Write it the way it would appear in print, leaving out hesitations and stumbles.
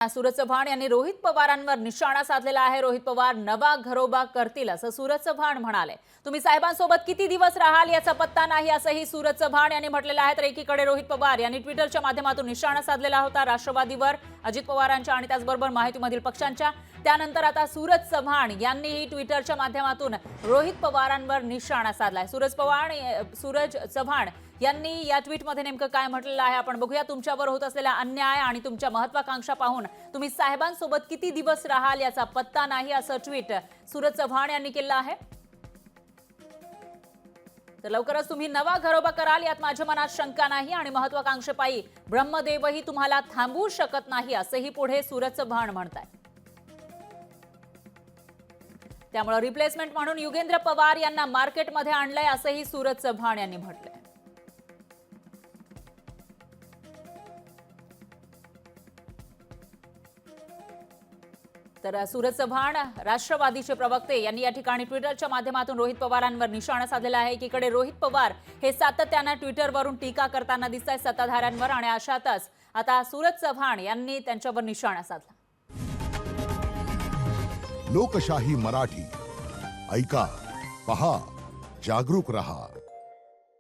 सूरज चव्हाण यांनी रोहित पवारांवर निशाणा साधलेला आहे। रोहित पवार नवा घरोबा करतील असं सूरज चव्हाण म्हणाले। तुम्ही साहेबांसोबत किती दिवस राहाल याचा पत्ता नाही असंही सूरज चव्हाण यांनी म्हटलेलं आहे। तर एकीकडे रोहित पवार यांनी ट्विटरच्या माध्यमातून निशाणा साधलेला होता राष्ट्रवादीवर, अजित पवारांच्या आणि त्याचबरोबर महायुतीमधील पक्षांच्या। त्यानंतर आता सूरज चव्हाण यांनीही ट्विटरच्या माध्यमातून रोहित पवारांवर निशाणा साधलाय। सूरज चव्हाण यांनी या ट्विटमध्ये नेमकं काय म्हटलेलं आहे आपण बघूया। तुमच्यावर होत असलेला अन्याय आणि तुमच्या महत्त्वाकांक्षा पाहून तुम्ही साहेबांसोबत किती दिवस राहाल याचा पत्ता नाही असं ट्विट सूरज चव्हाण यांनी केलं आहे। तर लवकरच तुम्ही नवा घरोबा कराल यात माझ्या मनात शंका नाही आणि महत्त्वाकांक्षेपायी ब्रह्मदेवही तुम्हाला थांबवू शकत नाही असंही पुढे सूरज चव्हाण म्हणतात। त्यामुळे रिप्लेसमेंट म्हणून युगेंद्र पवार यांना मार्केटमध्ये आणलंय असंही सूरज चव्हाण यांनी म्हटलंय। तर सूरज चव्हाण राष्ट्रवादीचे प्रवक्ते यांनी या ठिकाणी ट्विटरच्या माध्यमातून रोहित पवारांवर निशाणा साधलेला आहे। एकीकडे रोहित पवार हे सातत्याने ट्विटरवरून टीका करताना दिसतायत सत्ताधाऱ्यांवर आणि अशातच आता सूरज चव्हाण यांनी त्यांच्यावर निशाणा साधला। लोकशाही मराठी ऐका, पहा, जागरूक रहा।